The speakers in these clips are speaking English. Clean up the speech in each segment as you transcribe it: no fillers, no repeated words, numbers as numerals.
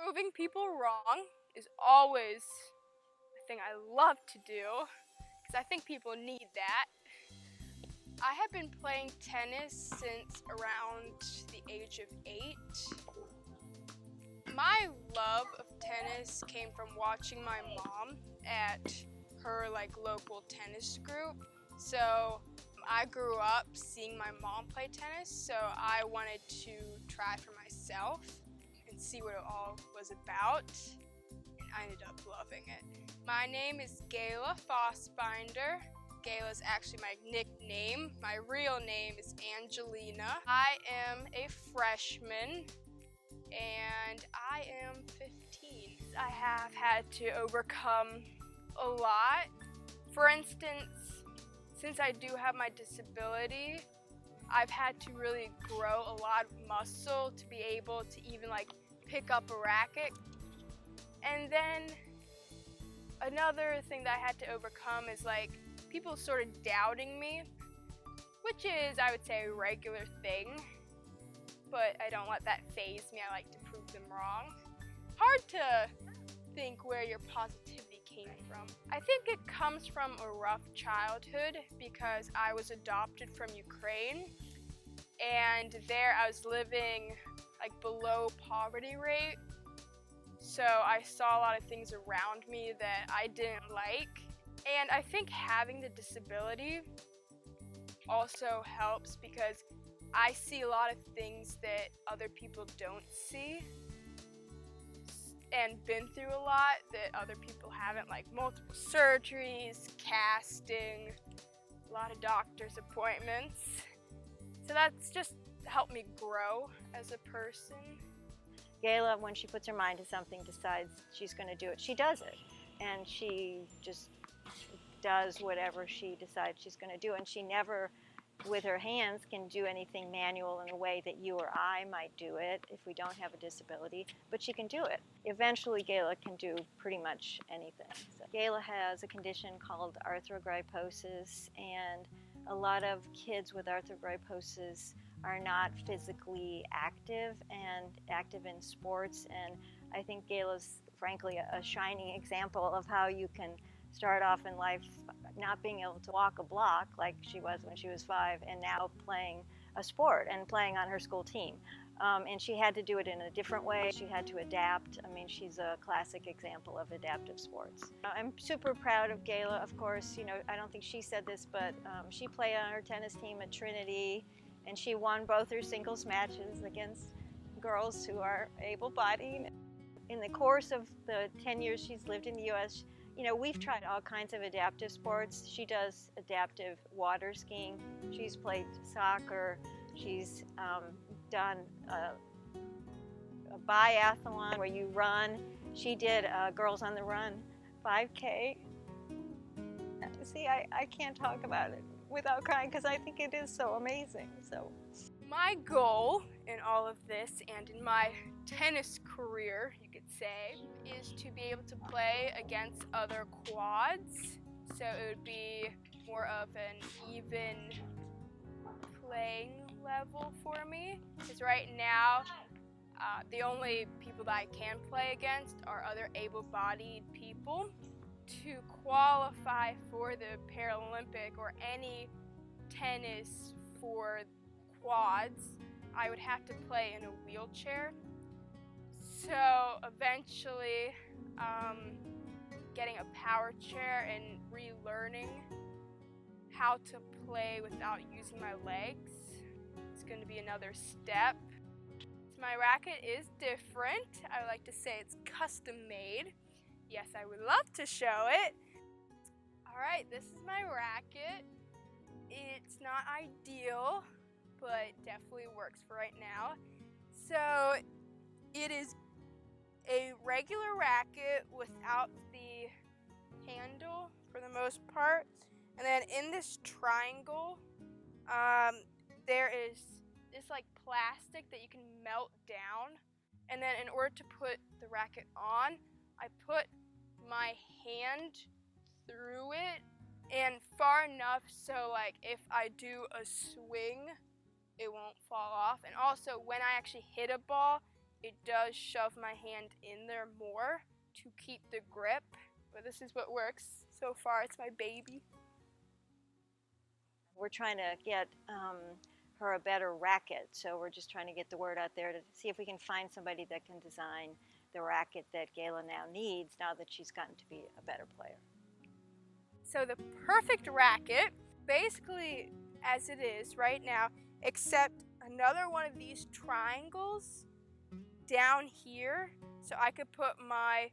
Proving people wrong is always a thing I love to do because I think people need that. I have been playing tennis since around the age of 8. My love of tennis came from watching my mom at her local tennis group. So I grew up seeing my mom play tennis, so I wanted to try for myself and see what it all was about, and I ended up loving it. My name is Gaila Fossbinder. Gaila is actually my nickname. My real name is Angelina. I am a freshman and I am 15. I have had to overcome a lot. For instance, since I do have my disability, I've had to really grow a lot of muscle to be able to even pick up a racket. And then another thing that I had to overcome is people sort of doubting me, which is, I would say, a regular thing, but I don't let that faze me. I like to prove them wrong. Hard to think where your positivity came from. I think it comes from a rough childhood because I was adopted from Ukraine, and there I was living below poverty rate. So I saw a lot of things around me that I didn't like. And I think having the disability also helps because I see a lot of things that other people don't see and been through a lot that other people haven't, like multiple surgeries, casting, a lot of doctor's appointments. So that's just helped me grow as a person. Gaila, when she puts her mind to something, decides she's going to do it. She does it, and she just does whatever she decides she's going to do. And she never, with her hands, can do anything manual in a way that you or I might do it if we don't have a disability, but she can do it. Eventually, Gaila can do pretty much anything. So, Gaila has a condition called arthrogryposis, and a lot of kids with arthrogryposis are not physically active and active in sports, and I think Gaila's frankly a shining example of how you can start off in life not being able to walk a block like she was when she was 5, and now playing a sport and playing on her school team. And she had to do it in a different way. She had to adapt. I mean, she's a classic example of adaptive sports. I'm super proud of Gaila, of course. You know, I don't think she said this, but she played on her tennis team at Trinity, and she won both her singles matches against girls who are able-bodied. In the course of the 10 years she's lived in the U.S., you know, we've tried all kinds of adaptive sports. She does adaptive water skiing. She's played soccer. She's done a biathlon where you run. She did Girls on the Run 5K. See, I can't talk about it without crying because I think it is so amazing. So, my goal in all of this and in my tennis career, you could say, is to be able to play against other quads. So it would be more of an even playing level for me. Because right now, the only people that I can play against are other able-bodied people. To qualify for the Paralympic or any tennis for quads, I would have to play in a wheelchair. So eventually, getting a power chair and relearning how to play without using my legs is going to be another step. So my racket is different. I would like to say it's custom made. Yes, I would love to show it. All right, this is my racket. It's not ideal, but definitely works for right now. So it is a regular racket without the handle for the most part. And then in this triangle, there is this plastic that you can melt down. And then in order to put the racket on, I put my hand through it and far enough so if I do a swing, it won't fall off. And also when I actually hit a ball, it does shove my hand in there more to keep the grip, but this is what works so far. It's my baby. We're trying to get her a better racket, so we're just trying to get the word out there to see if we can find somebody that can design the racket that Gaila now needs, now that she's gotten to be a better player. So the perfect racket, basically as it is right now, except another one of these triangles down here, so I could put my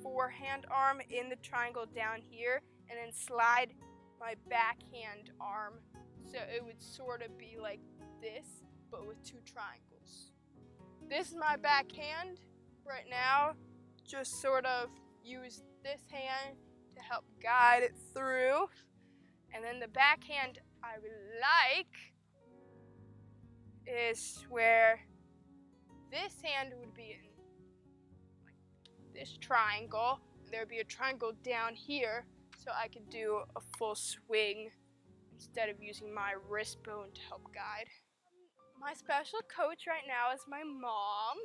forehand arm in the triangle down here and then slide my backhand arm so it would sort of be like this, but with two triangles. This is my backhand right now. Just sort of use this hand to help guide it through. And then the backhand I really like is where this hand would be in like this triangle. There would be a triangle down here, so I could do a full swing instead of using my wrist bone to help guide. My special coach right now is my mom,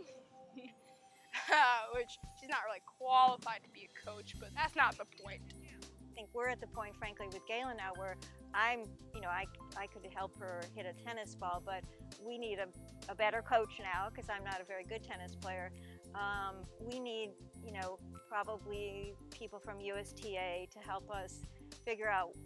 which she's not really qualified to be a coach, but that's not the point. I think we're at the point, frankly, with Gaila now where I could help her hit a tennis ball, but we need a better coach now because I'm not a very good tennis player. We need, probably people from USTA to help us figure out,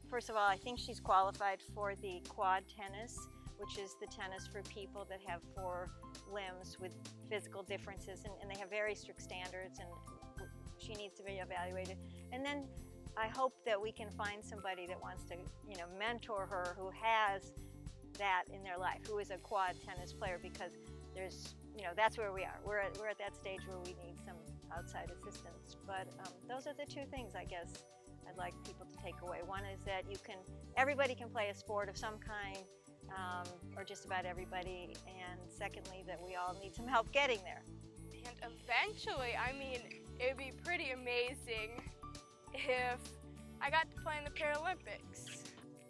first of all, I think she's qualified for the quad tennis, which is the tennis for people that have 4 limbs with physical differences, and they have very strict standards, and she needs to be evaluated. And then I hope that we can find somebody that wants to, mentor her, who has that in their life, who is a quad tennis player, because there's, that's where we are. We're at that stage where we need some outside assistance. But those are the 2 things, I guess, I'd like people to take away. One is that everybody can play a sport of some kind, or just about everybody. And secondly, that we all need some help getting there. And eventually, it'd be pretty amazing if I got to play in the Paralympics.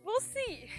We'll see.